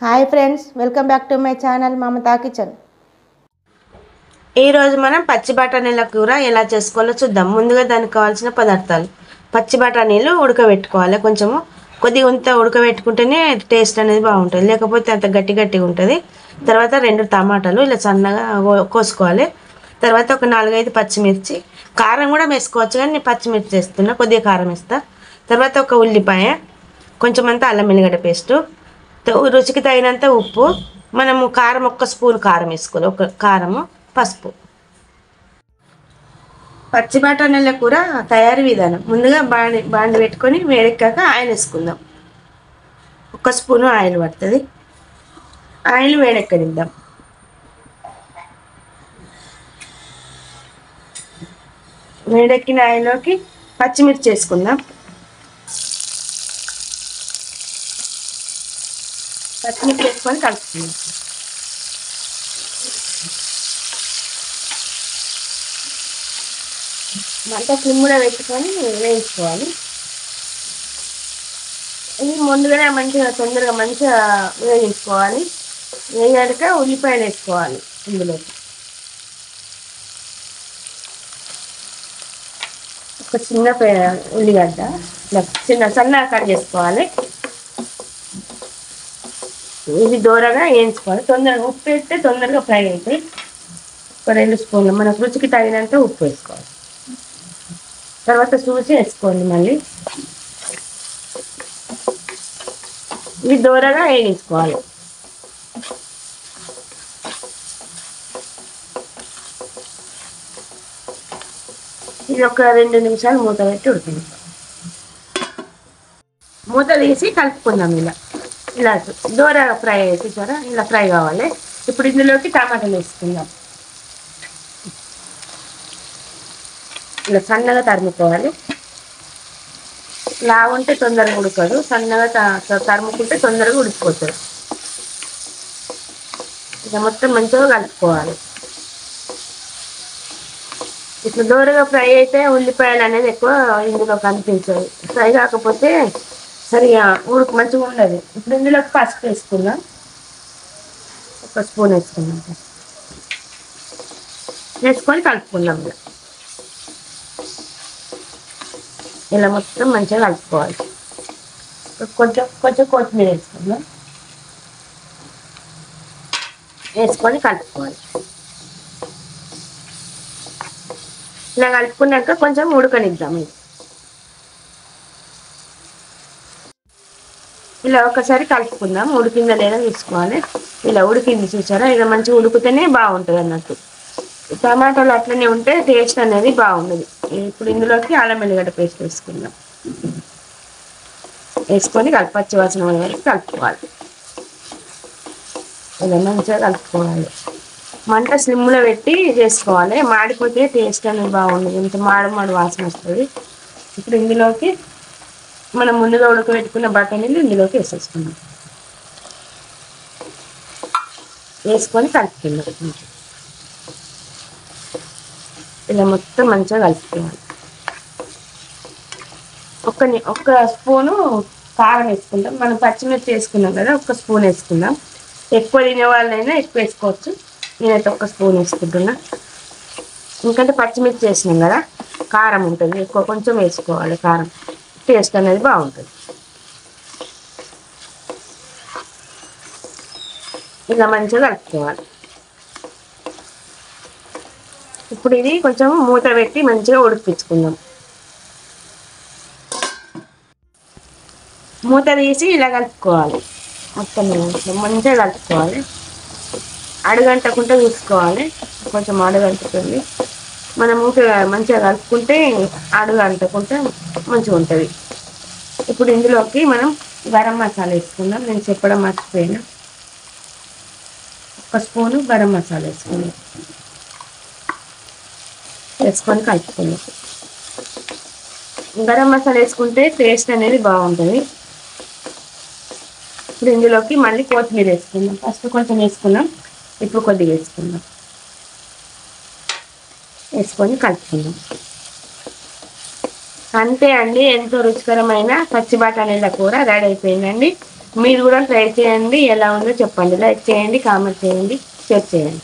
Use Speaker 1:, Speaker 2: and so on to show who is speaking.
Speaker 1: Hi friends, welcome back to my channel Mamata kitchen. ఈరోజు మనం పచ్చి బఠానీల కూర ఎలా చేసుకోవాలో చూద్దాం. ముందుగా దానికి కావాల్సిన పదార్థాలు: పచ్చి బఠానీలు ఉడకబెట్టుకోవాలి. కొద్దిగా ఉడకబెట్టుకుంటేనే టేస్ట్ అనేది బాగుంటుంది, లేకపోతే అంత గట్టి గట్టిగా ఉంటుంది. తర్వాత 2 టమాటాలు ఇలా సన్నగా కోసుకోవాలి. తర్వాత ఒక 4-5 పచ్చిమిర్చి, కారం కూడా వేసుకోవచ్చు, కానీ నేను పచ్చిమిర్చి వేస్తున్నా, కొద్దిగా కారం వేస్తా. తర్వాత ఒక ఉల్లిపాయ, కొంచెం అంతా అల్లం వెల్లిగడ్డ పేస్టు, రుచికి తగినంత ఉప్పు, మనము కారం 1 స్పూన్ కారం వేసుకోవాలి, ఒక కారము, పసుపు. పచ్చి బఠానీల కూర తయారీ విధానం: ముందుగా బాండి పెట్టుకొని వేడెక్కాక ఆయిల్ వేసుకుందాం. 1 స్పూను ఆయిల్ పడుతుంది. ఆయిల్ వేడెక్కనిద్దాం. వేడెక్కిన ఆయిల్లోకి పచ్చిమిర్చి వేసుకుందాం. పచ్చిమిర్చి వేసుకొని కలుపుకుందాం. మంట సిమ్లో పెట్టుకొని వేయించుకోవాలి. ఇది ముందుగానే తొందరగా మంచిగా వేయించుకోవాలి. వేయాక ఉల్లిపాయలు వేసుకోవాలి. ఇందులోకి ఒక చిన్న ఉల్లిగడ్డ సన్నగా కట్ చేసుకోవాలి. ఇది దూరగా వేయించుకోవాలి. తొందరగా ఉప్పు వేస్తే తొందరగా ఫ్రై అవుతాయి. ఒక 2 స్పూన్లు మనకు రుచికి తగినంత ఉప్పు వేసుకోవాలి. తర్వాత చూసి వేసుకోండి. మళ్ళీ ఇది దూరగా వేయించుకోవాలి. ఇది ఒక 2 నిమిషాలు మూత పెట్టి ఉడుతుంది. మూత తీసి కలుపుకుందాం. ఇలా దూరగా ఫ్రై అయితే చూసారా, ఇలా ఫ్రై కావాలి. ఇప్పుడు ఇందులోకి టమాటాలు వేసుకుందాం. ఇలా సన్నగా తరుముకోవాలి. లావుంటే తొందరగా ఉడకదు, సన్నగా తరుముకుంటే తొందరగా ఉడికిపోతుంది. ఇక మొత్తం మంచిగా కలుపుకోవాలి. ఇట్లా దూరగా ఫ్రై అయితే ఉల్లిపాయలు అనేది ఎక్కువ ఇందులో కనిపించదు. ఫ్రై కాకపోతే సరిగా మంచిగా ఉండదు. ఇప్పుడు ఇందులోకి పసుపు వేసుకుందాం. 1 స్పూన్ వేసుకుందాం. వేసుకొని కలుపుకుందాం. ఇలా మొత్తం మంచిగా కలుపుకోవాలి. కొంచెం కొత్తిమీర వేసుకుందాం. వేసుకొని కలుపుకోవాలి. ఇలా కలుపుకున్నాక కొంచెం ఉడకనిద్దాం. ఇలా ఒకసారి కలుపుకుందాం. ఉడికిందా లేదా చూసుకోవాలి. ఇలా ఉడికింది చూసారా, ఇలా మంచిగా ఉడికితేనే బాగుంటుంది అన్నట్టు. టమాటాలు అట్లనే ఉంటే టేస్ట్ అనేది బాగుండదు. ఇప్పుడు ఇందులోకి అల్లం వెల్లిగడ్డ పేస్ట్ వేసుకుందాం. వేసుకొని పచ్చి వాసన వరకు కలుపుకోవాలి. ఇలా మంచిగా కలుపుకోవాలి. మంట స్లిమ్లో పెట్టి చేసుకోవాలి. మాడిపోతే టేస్ట్ అనేది బాగుండదు, ఇంత మాడు వాసన వస్తుంది. ఇప్పుడు ఇందులోకి మనం ముందుగా ఉడకబెట్టుకున్న బఠానీలు ఇందులోకి వేసేసుకుందాం. వేసుకొని కలుపుకుందాం. ఇలా మొత్తం మంచిగా కలుపుకోవాలి. 1 స్పూను కారం వేసుకుందాం. మనం పచ్చిమిర్చి వేసుకున్నాం కదా, 1 స్పూన్ వేసుకుందాం. ఎక్కువ తినే వాళ్ళైనా ఎక్కువ వేసుకోవచ్చు. నేనైతే 1 స్పూన్ వేసుకుంటున్నా. ఎందుకంటే పచ్చిమిర్చి వేసినాం కదా, కారం ఉంటుంది ఎక్కువ, కొంచెం వేసుకోవాలి. కారం టేస్ట్ అనేది బాగుంటుంది. ఇలా మంచిగా కలుపుకోవాలి. ఇప్పుడు ఇది కొంచెం మూత పెట్టి మంచిగా ఉడికించుకుందాం. మూత తీసి ఇలా కలుపుకోవాలి. మొత్తం మంచిగా కలుపుకోవాలి. అడుగంటకుండా చూసుకోవాలి. కొంచెం అడుగంటుతుంది. మనం మంచిగా కలుపుకుంటే అడుగంటకుంటే మంచిగా ఉంటుంది. ఇప్పుడు ఇందులోకి మనం గరం మసాలా వేసుకుందాం. నేను చెప్పడం మర్చిపోయినా, 1 స్పూను గరం మసాలా వేసుకుందాం. వేసుకొని కలుపుకుందాం. గరం మసాలా వేసుకుంటే టేస్ట్ అనేది బాగుంటుంది. ఇప్పుడు ఇందులోకి మళ్ళీ కొత్తిమీర వేసుకుందాం. ఫస్ట్ కొంచెం వేసుకున్నాం, ఇప్పుడు కొద్దిగా వేసుకుందాం. వేసుకొని కలుపుకుందాం. అంతే అండి, ఎంతో రుచికరమైన పచ్చి బఠానీల కూర రెడీ అయిపోయిందండి. మీరు కూడా ట్రై చేయండి, ఎలా ఉందో చెప్పండి. లైక్ చేయండి, కామెంట్ చేయండి, షేర్ చేయండి.